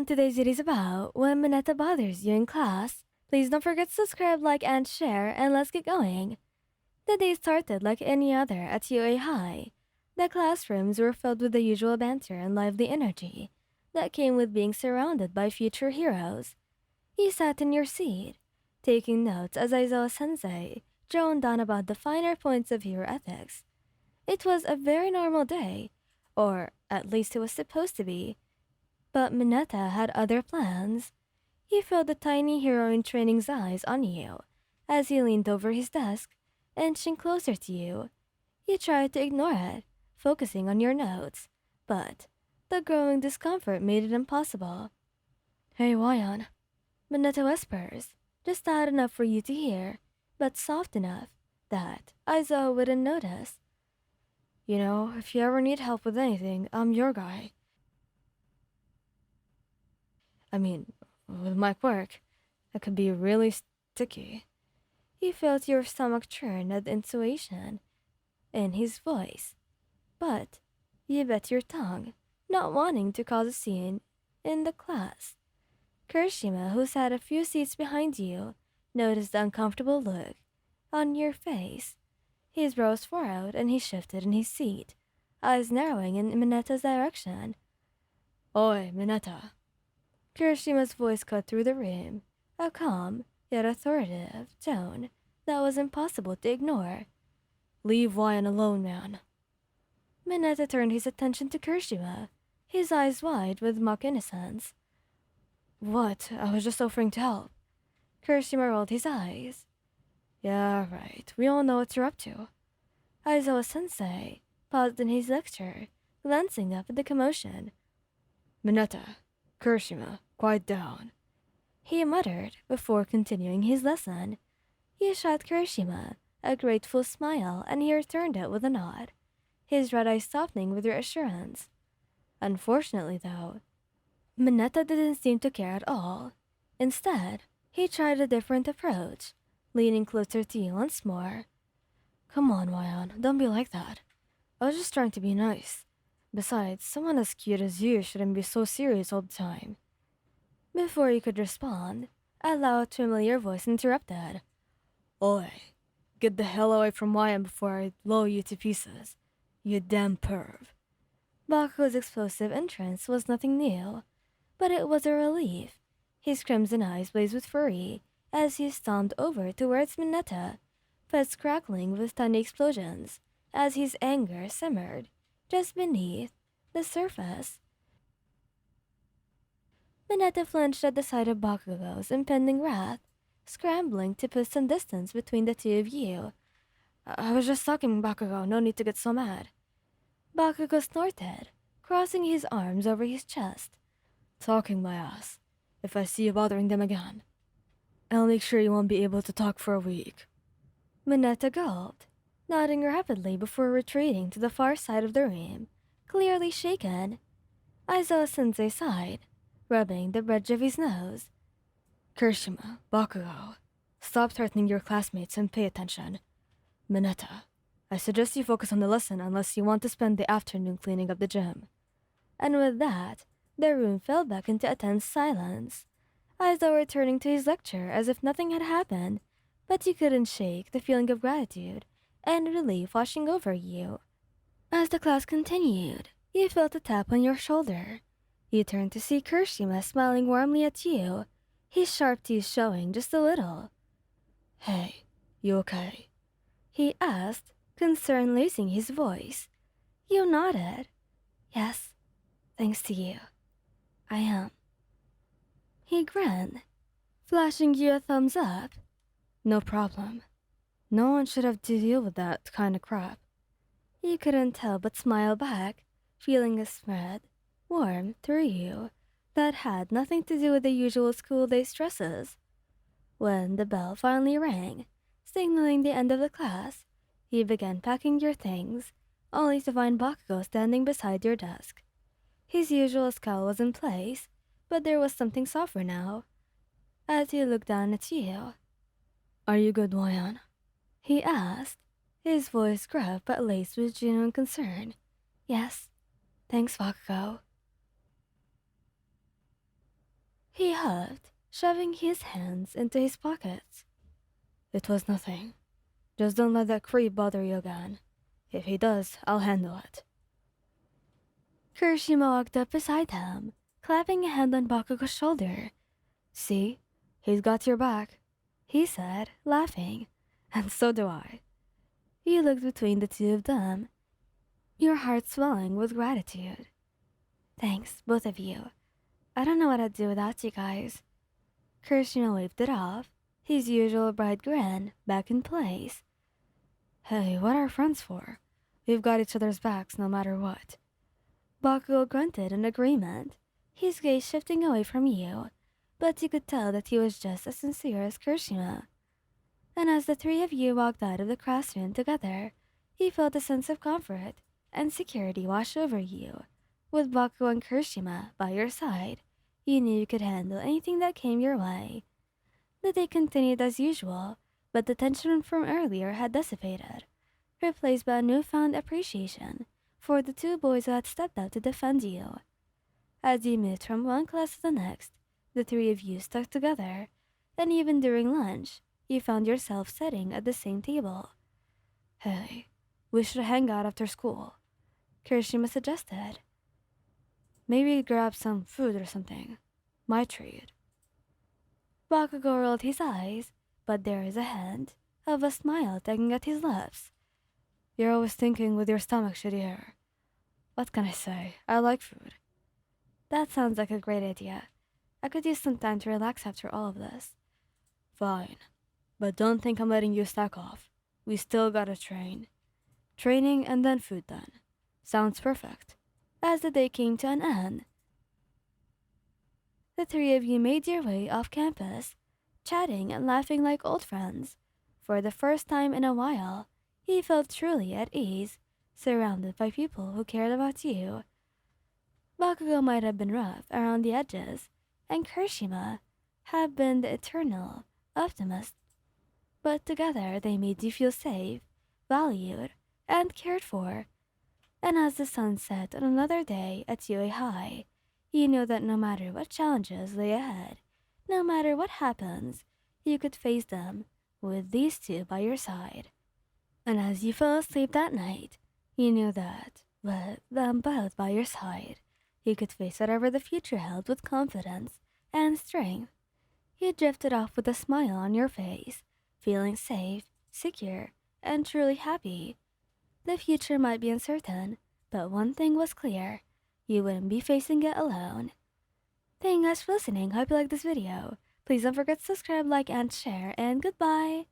on today's it is about when Mineta bothers you in class. Please don't forget to subscribe, like, and share, and let's get going. The day started like any other at UA High. The classrooms were filled with the usual banter and lively energy that came with being surrounded by future heroes. You sat in your seat, taking notes as Aizawa sensei droned on about the finer points of hero ethics. It was a very normal day, or at least it was supposed to be. But Mineta had other plans. He felt the tiny hero in training's eyes on you as he leaned over his desk, inching closer to you. You tried to ignore it, focusing on your notes, but the growing discomfort made it impossible. Hey, Wayan, Mineta whispers, just loud enough for you to hear, but soft enough that Aizawa wouldn't notice. You know, if you ever need help with anything, I'm your guy. I mean, with my work, it could be really sticky. You felt your stomach churn at the intuition in his voice, but you bit your tongue, not wanting to cause a scene in the class. Kirishima, who sat a few seats behind you, noticed the uncomfortable look on your face. His brows furrowed and he shifted in his seat, eyes narrowing in Mineta's direction. Oi, Mineta. Kirishima's voice cut through the room, a calm yet authoritative tone that was impossible to ignore. Leave Ryan alone, man. Mineta turned his attention to Kirishima, his eyes wide with mock innocence. What? I was just offering to help. Kirishima rolled his eyes. Yeah, right. We all know what you're up to. Aizawa-sensei paused in his lecture, glancing up at the commotion. Mineta, Kirishima, quiet down. He muttered before continuing his lesson. He shot Kirishima a grateful smile and he returned it with a nod, his red eyes softening with reassurance. Unfortunately, though, Mineta didn't seem to care at all. Instead, he tried a different approach, leaning closer to you once more. Come on, Ryan, don't be like that. I was just trying to be nice. Besides, someone as cute as you shouldn't be so serious all the time. Before you could respond, a loud, familiar voice interrupted. Oi, get the hell away from Ryan before I blow you to pieces. You damn perv. Bakugo's explosive entrance was nothing new, but it was a relief. His crimson eyes blazed with fury as he stomped over towards Mineta, fists crackling with tiny explosions as his anger simmered just beneath the surface. Mineta flinched at the sight of Bakugo's impending wrath, scrambling to put some distance between the two of you. I was just talking, Bakugo, no need to get so mad. Bakugo snorted, crossing his arms over his chest. Talking my ass. If I see you bothering them again, I'll make sure you won't be able to talk for a week. Mineta gulped, nodding rapidly before retreating to the far side of the room, clearly shaken. Aizawa-sensei sighed, rubbing the bridge of his nose. Kirishima, Bakugo, stop threatening your classmates and pay attention. Mineta, I suggest you focus on the lesson unless you want to spend the afternoon cleaning up the gym. And with that, the room fell back into a tense silence, Aizawa returning to his lecture as if nothing had happened, but you couldn't shake the feeling of gratitude and relief washing over you. As the class continued, you felt a tap on your shoulder. You turned to see Kirishima smiling warmly at you, his sharp teeth showing just a little. Hey, you okay? He asked, concern lacing his voice. You nodded. Yes, thanks to you. I am. He grinned, flashing you a thumbs up. No problem. No one should have to deal with that kind of crap. You couldn't tell but smile back, feeling a spread, warm through you, that had nothing to do with the usual school day stresses. When the bell finally rang, signaling the end of the class, you began packing your things, only to find Bakugo standing beside your desk. His usual scowl was in place, but there was something softer now, as he looked down at you. Are you good, Wayan? He asked, his voice gruff but laced with genuine concern. Yes, thanks, Bakugo. He huffed, shoving his hands into his pockets. It was nothing. Just don't let that creep bother you again. If he does, I'll handle it. Kirishima walked up beside him, clapping a hand on Bakugo's shoulder. See? He's got your back, he said, laughing. And so do I. He looked between the two of them, your heart swelling with gratitude. Thanks, both of you. I don't know what I'd do without you guys. Kirishima waved it off, his usual bright grin back in place. Hey, what are friends for? We've got each other's backs no matter what. Bakugo grunted in agreement, his gaze shifting away from you, but you could tell that he was just as sincere as Kirishima. And as the three of you walked out of the classroom together, he felt a sense of comfort and security wash over you. With Bakugo and Kirishima by your side, you knew you could handle anything that came your way. The day continued as usual, but the tension from earlier had dissipated, replaced by a newfound appreciation for the two boys who had stepped out to defend you. As you moved from one class to the next, the three of you stuck together, and even during lunch, you found yourself sitting at the same table. Hey, we should hang out after school, Kirishima suggested. Maybe grab some food or something. My treat. Bakugo rolled his eyes, but there is a hint of a smile tugging at his lips. You're always thinking with your stomach, shitty hair. What can I say? I like food. That sounds like a great idea. I could use some time to relax after all of this. Fine. But don't think I'm letting you slack off. We still gotta train. Training and then food then. Sounds perfect. As the day came to an end, the three of you made your way off campus, chatting and laughing like old friends. For the first time in a while, he felt truly at ease, surrounded by people who cared about you. Bakugo might have been rough around the edges, and Kirishima had been the eternal optimist, but together they made you feel safe, valued, and cared for. And as the sun set on another day at UA High, you know that no matter what challenges lay ahead, no matter what happens, you could face them with these two by your side. And as you fell asleep that night, you knew that, with them both by your side, you could face whatever the future held with confidence and strength. You drifted off with a smile on your face, feeling safe, secure, and truly happy. The future might be uncertain, but one thing was clear. You wouldn't be facing it alone. Thank you guys for listening. Hope you liked this video. Please don't forget to subscribe, like, and share, and goodbye!